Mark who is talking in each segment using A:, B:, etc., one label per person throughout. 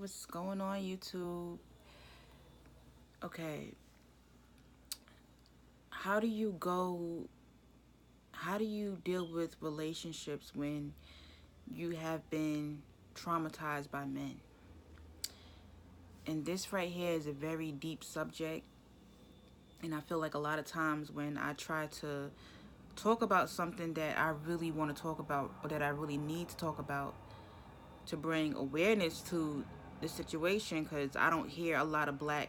A: what's going on, YouTube? Okay, how do you go? How do you deal with relationships when you have been traumatized by men? And this right here is a very deep subject. And I feel like a lot of times when I try to talk about something that I really want to talk about or that I really need to talk about to bring awareness to the situation, because I don't hear a lot of YouTubers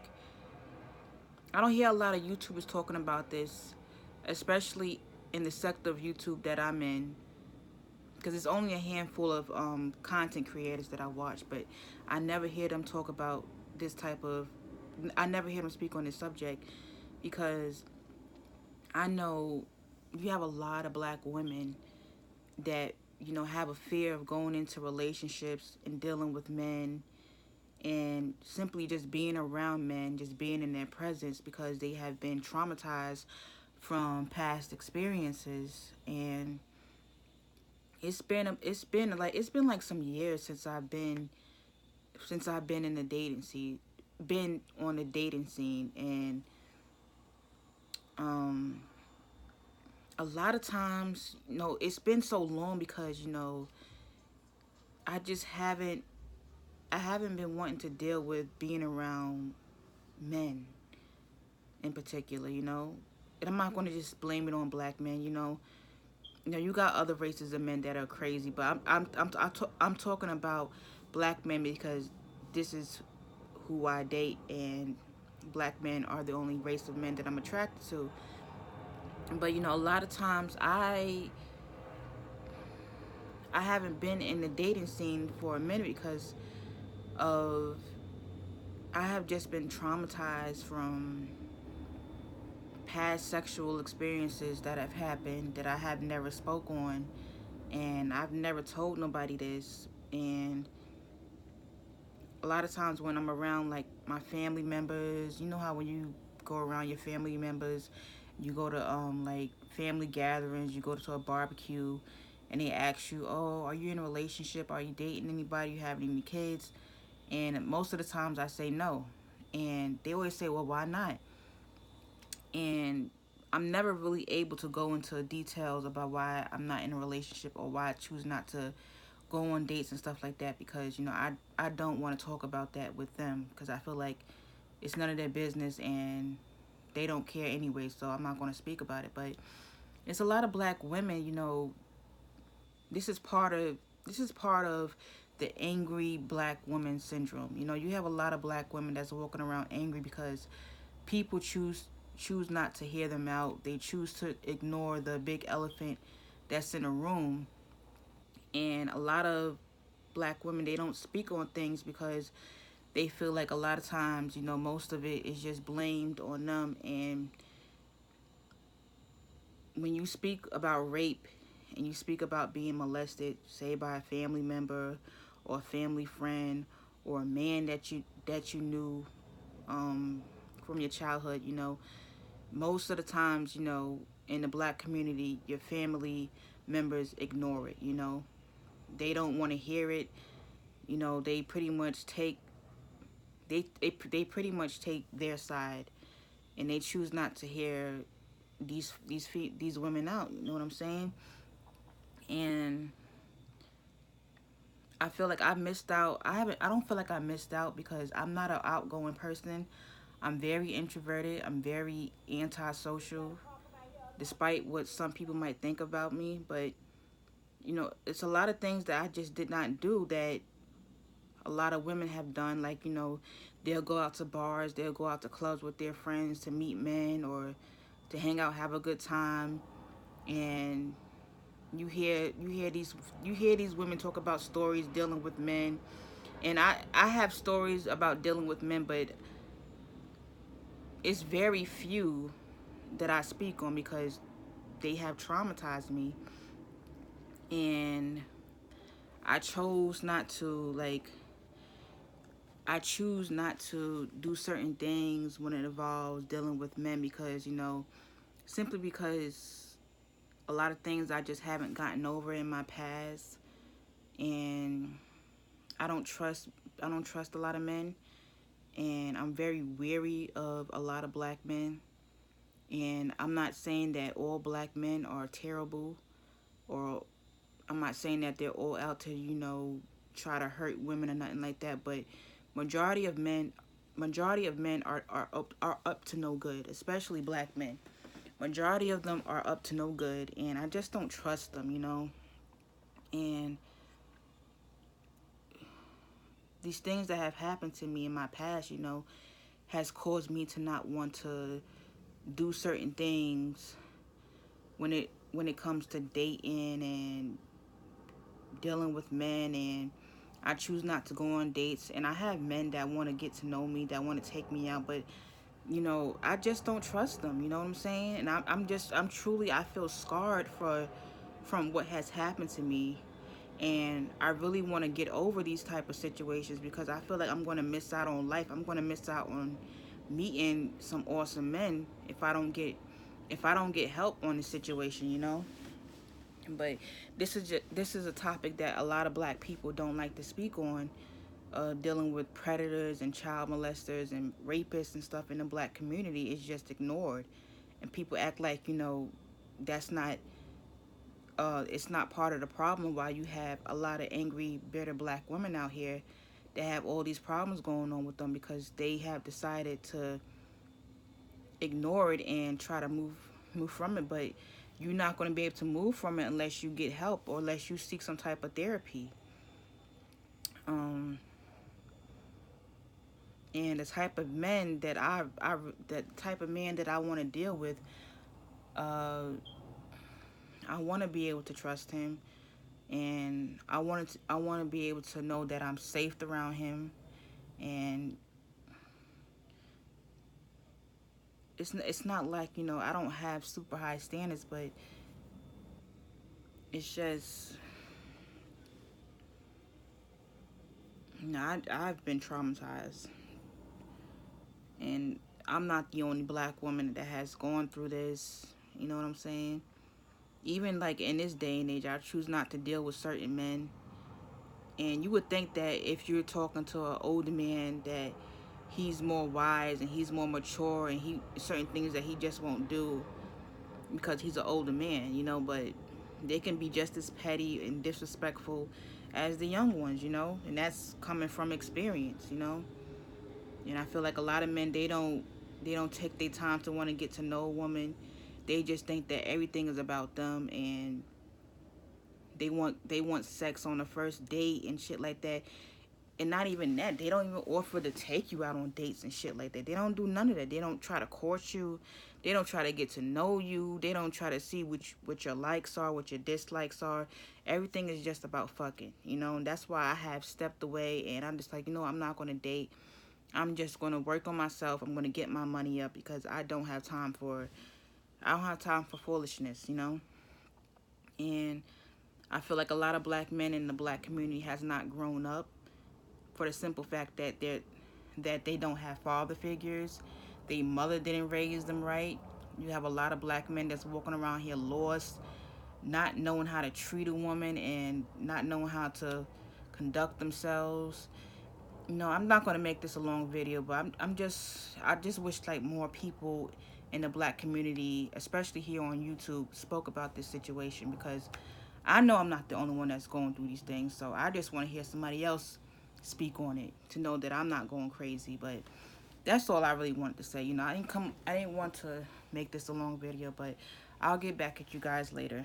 A: talking about this, especially in the sector of YouTube that I'm in, because it's only a handful of content creators that I watch, but I never hear them talk about this type of. I never hear them speak on this subject because I know you have a lot of black women that have a fear of going into relationships and dealing with men and simply just being around men, just being in their presence because they have been traumatized from past experiences. And it's been like some years since I've been in the dating scene, been on the dating scene. And um a lot of times, it's been so long because I just haven't been wanting to deal with being around men in particular, and I'm not going to just blame it on black men. You got other races of men that are crazy, but I'm talking about black men because this is who I date, and black men are the only race of men that I'm attracted to. But a lot of times I haven't been in the dating scene for a minute because of I have just been traumatized from past sexual experiences that have happened that I have never spoke on, and I've never told nobody this. And a lot of times when I'm around like my family members, you know how when you go around your family members, you go to like family gatherings, you go to a barbecue, and they ask you, "Oh, are you in a relationship? Are you dating anybody? You having any kids?" And most of the times I say no, and they always say, "Well, why not?" And I'm never really able to go into details about why I'm not in a relationship or why I choose not to go on dates and stuff like that, because I don't want to talk about that with them because I feel like it's none of their business and they don't care anyway, so I'm not going to speak about it. But it's a lot of black women, this is part of the angry black woman syndrome. You have a lot of black women that's walking around angry because people choose not to hear them out. They choose to ignore the big elephant that's in a room. And a lot of black women, they don't speak on things because they feel like a lot of times, most of it is just blamed on them. And when you speak about rape and you speak about being molested, say by a family member or a family friend or a man that you knew from your childhood, most of the times, in the black community, your family members ignore it. They don't want to hear it. They pretty much they pretty much take their side, and they choose not to hear these women out. You know what I'm saying? And I feel like I missed out. I don't feel like I missed out because I'm not an outgoing person. I'm very introverted. I'm very antisocial, despite what some people might think about me. But it's a lot of things that I just did not do that a lot of women have done. Like, they'll go out to bars, they'll go out to clubs with their friends to meet men or to hang out, have a good time. And you hear these women talk about stories dealing with men. And I have stories about dealing with men, but it's very few that I speak on because they have traumatized me. And I chose not to, like, I choose not to do certain things when it involves dealing with men because, simply because a lot of things I just haven't gotten over in my past. And I don't trust I don't trust a lot of men, and I'm very weary of a lot of black men. And I'm not saying that all black men are terrible, or I'm not saying that they're all out to, try to hurt women or nothing like that, but majority of men are up to no good, especially black men. Majority of them are up to no good, and I just don't trust them. And these things that have happened to me in my past, has caused me to not want to do certain things when it comes to dating and dealing with men. And I choose not to go on dates, and I have men that want to get to know me, that want to take me out, but I just don't trust them. You know what I'm saying? And I feel scarred from what has happened to me, and I really want to get over these type of situations because I feel like I'm going to miss out on life. I'm going to miss out on meeting some awesome men if I don't get help on the situation. But this is a topic that a lot of black people don't like to speak on, dealing with predators and child molesters and rapists and stuff in the black community is just ignored, and people act like that's not it's not part of the problem. While you have a lot of angry, bitter black women out here that have all these problems going on with them because they have decided to ignore it and try to move from it. But you're not going to be able to move from it unless you get help or unless you seek some type of therapy. Um, and the type of men that that type of man that I want to deal with, uh, I want to be able to trust him, and I want to be able to know that I'm safe around him. And it's not like I don't have super high standards, but it's just I've been traumatized, and I'm not the only black woman that has gone through this. You know what I'm saying? Even like in this day and age, I choose not to deal with certain men. And you would think that if you're talking to an older man, that he's more wise and he's more mature, and he certain things that he just won't do because he's an older man. But they can be just as petty and disrespectful as the young ones. And that's coming from experience. And I feel like a lot of men, they don't take their time to want to get to know a woman. They just think that everything is about them, and they want sex on the first date and shit like that. And not even that, they don't even offer to take you out on dates and shit like that. They don't do none of that. They don't try to court you. They don't try to get to know you. They don't try to see what your likes are, what your dislikes are. Everything is just about fucking. And that's why I have stepped away, and I'm just like, I'm not going to date. I'm just going to work on myself. I'm going to get my money up because I don't have time for foolishness. And I feel like a lot of black men in the black community has not grown up, for the simple fact that they don't have father figures. Their mother didn't raise them right. You have a lot of black men that's walking around here lost, not knowing how to treat a woman and not knowing how to conduct themselves. I'm not going to make this a long video, but I just wish like more people in the black community, especially here on YouTube, spoke about this situation, because I know I'm not the only one that's going through these things. So I just want to hear somebody else speak on it to know that I'm not going crazy. But that's all I really wanted to say. I didn't want to make this a long video, but I'll get back at you guys later.